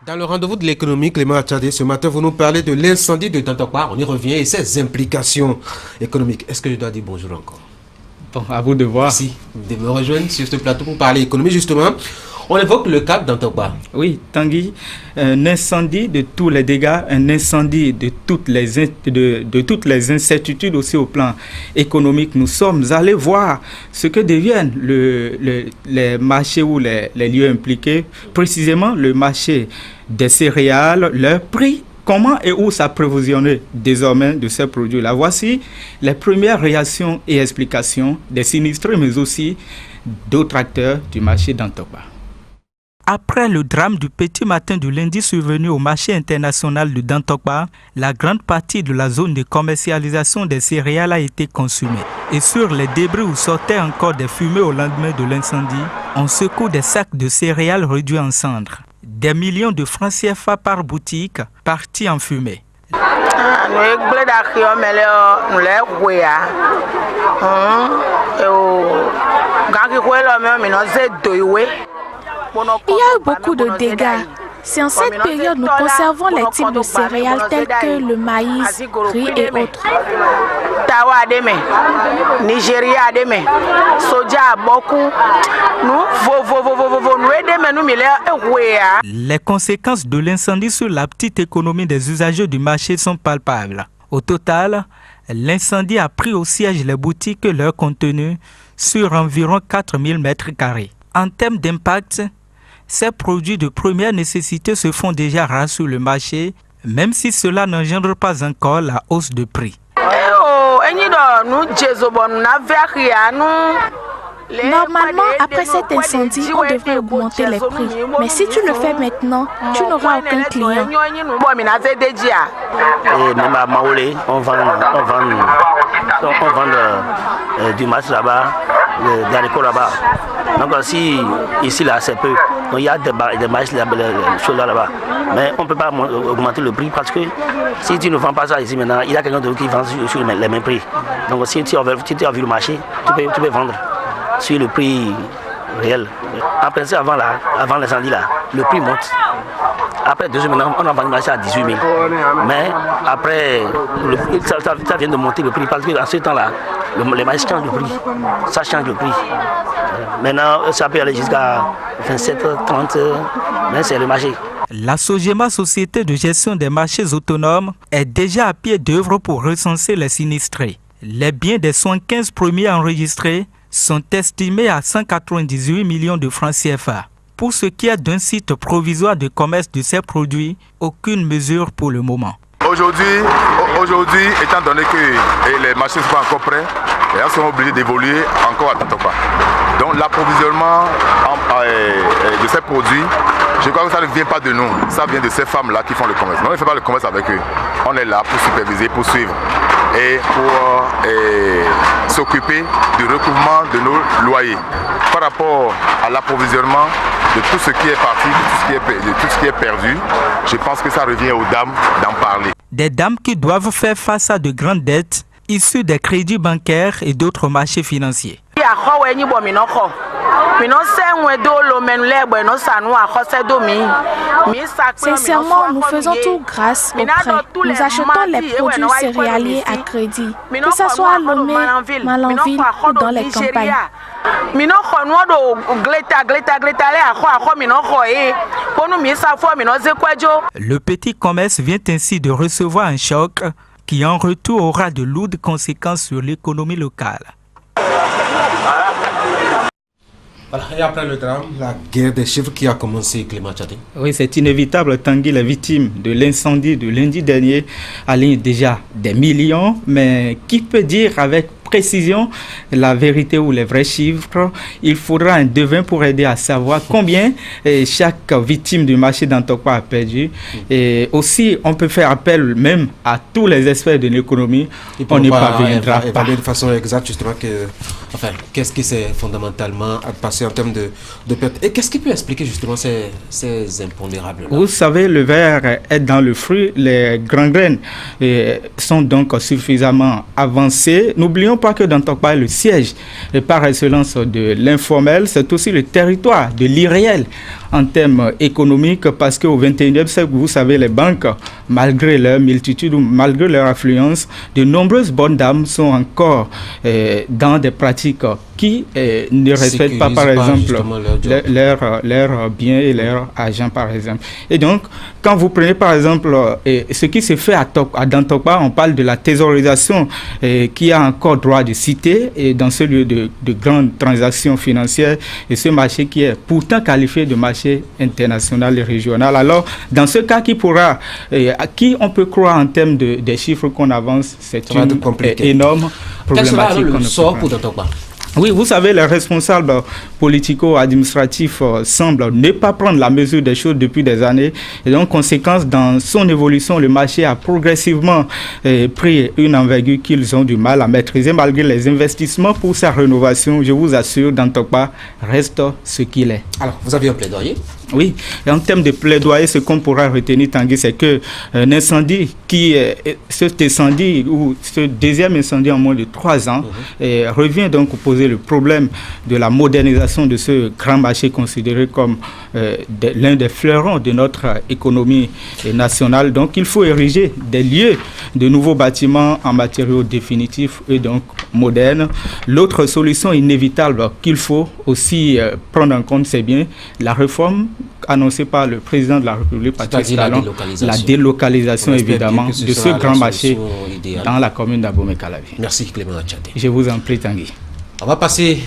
Dans le rendez-vous de l'économie, Clément Atchadé, ce matin, vous nous parlez de l'incendie de Dantokpa. On y revient et ses implications économiques. Est-ce que je dois dire bonjour encore? Bon, à vous de voir. Merci de me rejoindre sur ce plateau pour parler économie, justement. On évoque le cas de Dantokpa. Oui, Tanguy, un incendie de tous les dégâts, un incendie de toutes les incertitudes aussi au plan économique. Nous sommes allés voir ce que deviennent les marchés ou les lieux impliqués, précisément le marché des céréales, leur prix, comment et où s'approvisionner désormais de ces produits-là. Voici les premières réactions et explications des sinistrés, mais aussi d'autres acteurs du marché d'Dantokpa. Après le drame du petit matin du lundi survenu au marché international de Dantokpa, la grande partie de la zone de commercialisation des céréales a été consumée. Et sur les débris où sortaient encore des fumées au lendemain de l'incendie, on secoue des sacs de céréales réduits en cendres. Des millions de francs CFA par boutique partis en fumée. Il y a eu beaucoup de dégâts. C'est en cette période nous conservons les types de céréales tels que le maïs, riz et autres. Les conséquences de l'incendie sur la petite économie des usagers du marché sont palpables. Au total, l'incendie a pris au siège les boutiques et leur contenu sur environ 4000 mètres carrés. En termes d'impact, ces produits de première nécessité se font déjà rares sur le marché, même si cela n'engendre pas encore la hausse de prix. Normalement, après cet incendie, on devrait augmenter les prix. Mais si tu le fais maintenant, tu n'auras aucun client. Et même à Maolé, on vend du maïs là-bas, des haricots là-bas. Donc si ici là c'est peu, donc il y a des maïs là-bas. Mais on ne peut pas augmenter le prix parce que si tu ne vends pas ça ici maintenant, il y a quelqu'un d'autre qui vend sur les mêmes prix. Donc si tu as vu le marché, tu peux vendre sur le prix réel. En principe, avant l'incendie là, le prix monte. Après 2 jours maintenant, on a vendu le marché à 18 000. Mais après, ça vient de monter le prix parce que dans ce temps-là, les maïs changent de prix. Ça change le prix. Maintenant, ça peut aller jusqu'à 27, 30, mais c'est le marché. La Sogema, société de gestion des marchés autonomes, est déjà à pied d'œuvre pour recenser les sinistrés. Les biens des 75 premiers enregistrés sont estimés à 198 millions de francs CFA. Pour ce qui est d'un site provisoire de commerce de ces produits, aucune mesure pour le moment. Aujourd'hui, étant donné que les marchés ne sont pas encore prêts, les gens seront obligés d'évoluer encore à Dantokpa. Donc l'approvisionnement de ces produits, je crois que ça ne vient pas de nous, ça vient de ces femmes-là qui font le commerce. Nous, on ne fait pas le commerce avec eux. On est là pour superviser, pour suivre et pour s'occuper du recouvrement de nos loyers. Par rapport à l'approvisionnement de tout ce qui est parti, de tout ce qui est perdu, je pense que ça revient aux dames d'en parler. Des dames qui doivent faire face à de grandes dettes issues des crédits bancaires et d'autres marchés financiers. Sincèrement, nous faisons tout grâce au prêt. Nous achetons les produits céréaliers à crédit, que ce soit à Lomé, Malanville ou dans les campagnes. Le petit commerce vient ainsi de recevoir un choc qui en retour aura de lourdes conséquences sur l'économie locale. Voilà, et après le drame, la guerre des chiffres qui a commencé, Clément Atchadé. Oui, c'est inévitable, Tanguy, les victimes de l'incendie de lundi dernier alignent déjà des millions, mais qui peut dire avec précision la vérité ou les vrais chiffres? Il faudra un devin pour aider à savoir combien chaque victime du marché d'Dantokpa a perdu. Et aussi, on peut faire appel même à tous les experts de l'économie. On n'y parviendra pas. De façon exacte, justement, qu'est-ce qui s'est fondamentalement passé en termes de perte? Et qu'est-ce qui peut expliquer justement ces impondérables-là? Vous savez, le verre est dans le fruit. Les grands graines sont donc suffisamment avancées. N'oublions pas que Dantokpa est le siège par excellence de l'informel, c'est aussi le territoire de l'irréel. en termes économiques parce qu'au XXIe siècle, vous savez, les banques, malgré leur multitude ou malgré leur affluence, de nombreuses bonnes dames sont encore dans des pratiques qui ne respectent pas, par exemple, leurs biens et leurs agents, par exemple. Et donc, quand vous prenez, par exemple, ce qui se fait à Dantokpa, on parle de la thésaurisation qui a encore droit de citer et dans ce lieu de grandes transactions financières et ce marché qui est pourtant qualifié de marché international et régional. Alors, dans ce cas, à qui on peut croire en termes des chiffres qu'on avance, c'est une énorme problématique. Quel sera le sort pour Dantokpa? Oui, vous savez, les responsables politico-administratifs semblent ne pas prendre la mesure des choses depuis des années. Et donc, conséquence, dans son évolution, le marché a progressivement pris une envergure qu'ils ont du mal à maîtriser. Malgré les investissements pour sa rénovation, je vous assure, Dantokpa reste ce qu'il est. Alors, vous avez un plaidoyer? Oui, et en termes de plaidoyer, ce qu'on pourra retenir, Tanguy, c'est qu'un incendie cet incendie, ou ce deuxième incendie en moins de 3 ans, revient donc poser le problème de la modernisation de ce grand marché considéré comme l'un des fleurons de notre économie nationale. Donc, il faut ériger des lieux de nouveaux bâtiments en matériaux définitifs et donc modernes. L'autre solution inévitable qu'il faut aussi prendre en compte, c'est bien la réforme annoncée par le président de la République, Patrice Talon, la délocalisation évidemment de ce grand marché dans la commune d'Abomey-Calavi. Merci Clément Tchadé. Je vous en prie, Tanguy. On va passer